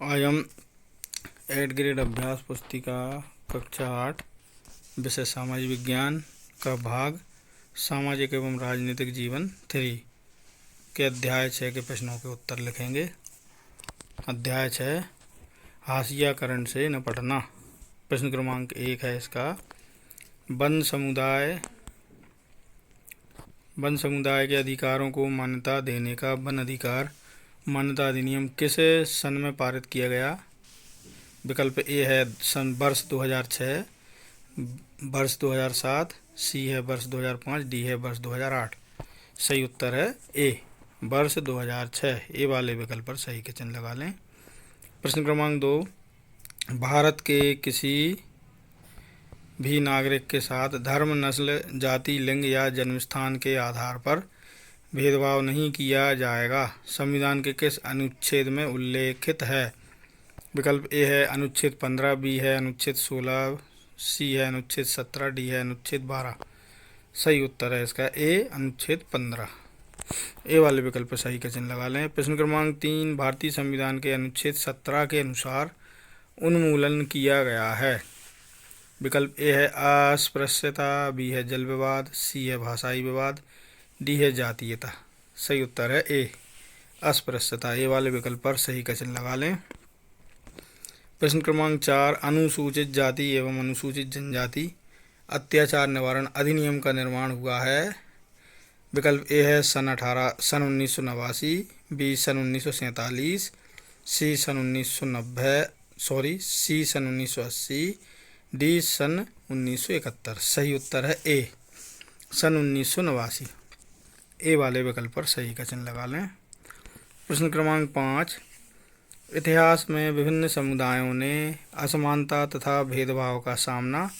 आज हम 8 ग्रेड अभ्यास पुस्तिका कक्षा 8 विषय सामाजिक विज्ञान का भाग सामाजिक एवं राजनीतिक जीवन 3 के अध्याय 6 के प्रश्नों के उत्तर लिखेंगे। अध्याय 6 हाशियाकरण से निपटना। प्रश्न क्रमांक 1 है इसका, वन समुदाय के अधिकारों को मान्यता देने का वन अधिकार मान्यता अधिनियम किस सन में पारित किया गया? विकल्प ए है वर्ष 2006, वर्ष 2007, सी है वर्ष 2005, डी है वर्ष 2008। सही उत्तर है ए, वर्ष 2006। ए वाले विकल्प पर सही के चिन्ह लगा लें। प्रश्न क्रमांक 2, भारत के किसी भी नागरिक के साथ धर्म, नस्ल, जाति, लिंग या जन्मस्थान के आधार पर भेदभाव नहीं किया जाएगा संविधान के किस अनुच्छेद में उल्लेखित है? विकल्प ए है अनुच्छेद 15, बी है अनुच्छेद 16, सी है अनुच्छेद 17, डी है अनुच्छेद 12। सही उत्तर है इसका ए, अनुच्छेद 15। ए वाले विकल्प पर सही का चिन्ह लगा लें। प्रश्न क्रमांक 3, भारतीय संविधान के अनुच्छेद 17 के अनुसार उन्मूलन किया गया है। विकल्प ए है अस्पृश्यता, बी है जल विवाद, सी है भाषाई विवाद, डी है जातीयता। सही उत्तर है ए, अस्पृश्यता। ए वाले विकल्प पर सही का चिन्ह लगा लें। प्रश्न क्रमांक 4, अनुसूचित जाति एवं अनुसूचित जनजाति अत्याचार निवारण अधिनियम का निर्माण हुआ है। विकल्प ए है सन 1989, बी सन 1947, सी सन 1980, डी सन 1971। सही उत्तर है ए, सन 1989। ए वाले विकल्प पर सही का चिन्ह लगा लें। प्रश्न क्रमांक 5, इतिहास में विभिन्न समुदायों ने असमानता तथा भेदभाव का सामना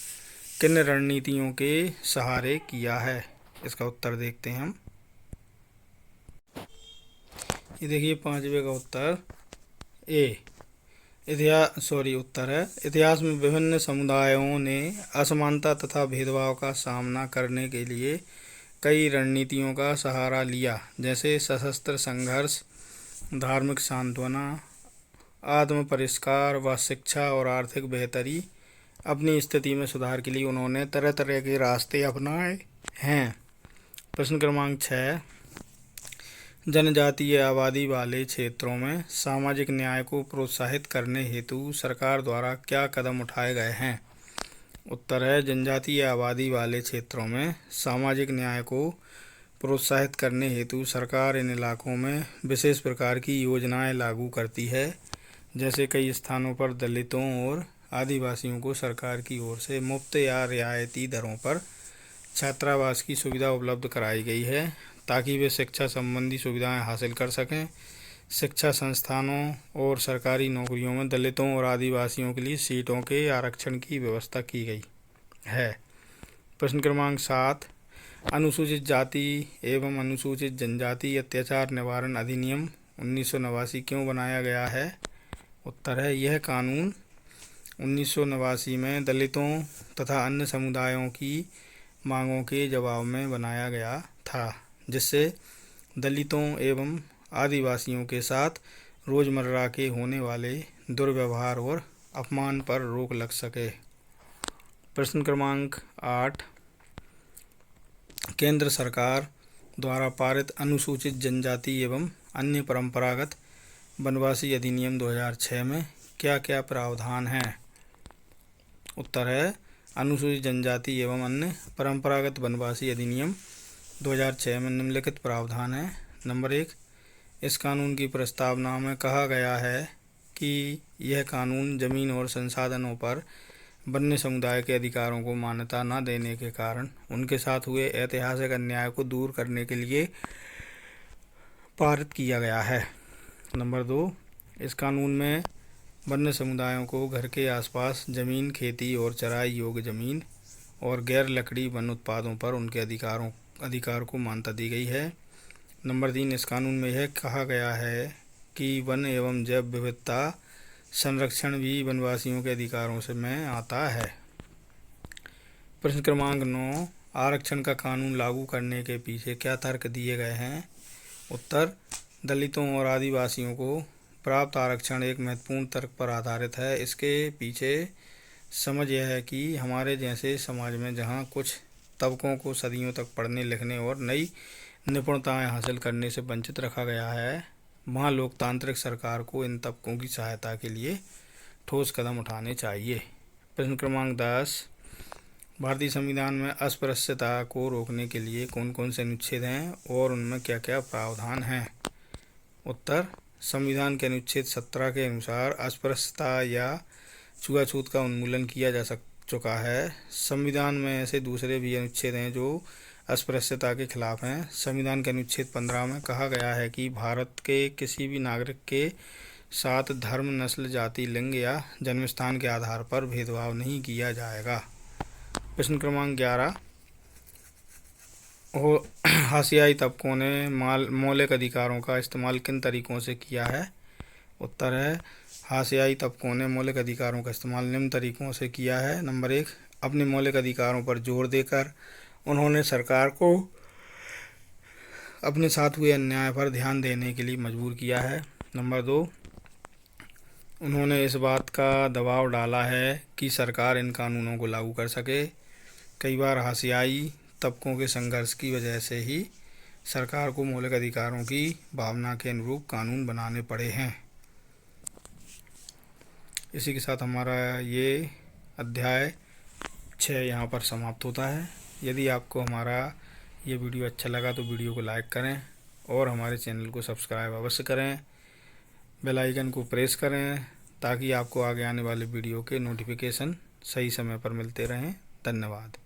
किन रणनीतियों के सहारे किया है? इसका उत्तर देखते हैं हम। ये देखिए 5वें का उत्तर ए, उत्तर है इतिहास में विभिन्न समुदायों ने असमानता तथा भेदभाव का सामना करने के लिए कई रणनीतियों का सहारा लिया, जैसे सशस्त्र संघर्ष, धार्मिक सांत्वना, आत्म परिष्कार व शिक्षा और आर्थिक बेहतरी। अपनी स्थिति में सुधार के लिए उन्होंने तरह तरह के रास्ते अपनाए हैं। प्रश्न क्रमांक 6, जनजातीय आबादी वाले क्षेत्रों में सामाजिक न्याय को प्रोत्साहित करने हेतु सरकार द्वारा क्या कदम उठाए गए हैं? उत्तर है जनजातीय आबादी वाले क्षेत्रों में सामाजिक न्याय को प्रोत्साहित करने हेतु सरकार इन इलाकों में विशेष प्रकार की योजनाएं लागू करती है, जैसे कई स्थानों पर दलितों और आदिवासियों को सरकार की ओर से मुफ्त या रियायती दरों पर छात्रावास की सुविधा उपलब्ध कराई गई है, ताकि वे शिक्षा संबंधी सुविधाएं हासिल कर सकें। शिक्षा संस्थानों और सरकारी नौकरियों में दलितों और आदिवासियों के लिए सीटों के आरक्षण की व्यवस्था की गई है। प्रश्न क्रमांक 7, अनुसूचित जाति एवं अनुसूचित जनजाति अत्याचार निवारण अधिनियम 1989 क्यों बनाया गया है? उत्तर है यह कानून 1989 में दलितों तथा अन्य समुदायों की मांगों के जवाब में बनाया गया था, जिससे दलितों एवं आदिवासियों के साथ रोजमर्रा के होने वाले दुर्व्यवहार और अपमान पर रोक लग सके। प्रश्न क्रमांक 8, केंद्र सरकार द्वारा पारित अनुसूचित जनजाति एवं अन्य परंपरागत वनवासी अधिनियम 2006 में क्या क्या प्रावधान हैं? उत्तर है अनुसूचित जनजाति एवं अन्य परंपरागत वनवासी अधिनियम 2006 में निम्नलिखित प्रावधान है। नंबर 1, इस कानून की प्रस्तावना में कहा गया है कि यह कानून जमीन और संसाधनों पर वन्य समुदाय के अधिकारों को मान्यता न देने के कारण उनके साथ हुए ऐतिहासिक अन्याय को दूर करने के लिए पारित किया गया है। नंबर 2, इस कानून में वन्य समुदायों को घर के आसपास जमीन, खेती और चराई योग्य जमीन और गैर लकड़ी वन उत्पादों पर उनके अधिकार को मान्यता दी गई है। नंबर 3, इस कानून में यह कहा गया है कि वन एवं जैव विविधता संरक्षण भी वनवासियों के अधिकारों से में आता है। प्रश्न क्रमांक 9, आरक्षण का कानून लागू करने के पीछे क्या तर्क दिए गए हैं? उत्तर, दलितों और आदिवासियों को प्राप्त आरक्षण एक महत्वपूर्ण तर्क पर आधारित है। इसके पीछे समझ यह है कि हमारे जैसे समाज में जहाँ कुछ तबकों को सदियों तक पढ़ने लिखने और नई निपुणताएं हासिल करने से वंचित रखा गया है, वहाँ लोकतांत्रिक सरकार को इन तबकों की सहायता के लिए ठोस कदम उठाने चाहिए। प्रश्न क्रमांक 10, भारतीय संविधान में अस्पृश्यता को रोकने के लिए कौन कौन से अनुच्छेद हैं और उनमें क्या क्या प्रावधान हैं? उत्तर, संविधान के अनुच्छेद 17 के अनुसार अस्पृश्यता या छुआछूत का उन्मूलन किया जा चुका है। संविधान में ऐसे दूसरे भी अनुच्छेद हैं जो अस्पृश्यता के खिलाफ हैं। संविधान के अनुच्छेद 15 में कहा गया है कि भारत के किसी भी नागरिक के साथ धर्म, नस्ल, जाति, लिंग या जन्मस्थान के आधार पर भेदभाव नहीं किया जाएगा। प्रश्न क्रमांक 11, हाशियाई तबकों ने मौलिक अधिकारों का इस्तेमाल किन तरीकों से किया है? उत्तर है, हाशियाई तबकों ने मौलिक अधिकारों का इस्तेमाल निम्न तरीकों से किया है। नंबर 1, अपने मौलिक अधिकारों पर जोर देकर उन्होंने सरकार को अपने साथ हुए अन्याय पर ध्यान देने के लिए मजबूर किया है। नंबर 2, उन्होंने इस बात का दबाव डाला है कि सरकार इन कानूनों को लागू कर सके। कई बार हाशियाई तबकों के संघर्ष की वजह से ही सरकार को मौलिक अधिकारों की भावना के अनुरूप कानून बनाने पड़े हैं। इसी के साथ हमारा ये अध्याय 6 यहाँ पर समाप्त होता है। यदि आपको हमारा ये वीडियो अच्छा लगा तो वीडियो को लाइक करें और हमारे चैनल को सब्सक्राइब अवश्य करें। बेल आइकन को प्रेस करें ताकि आपको आगे आने वाले वीडियो के नोटिफिकेशन सही समय पर मिलते रहें। धन्यवाद।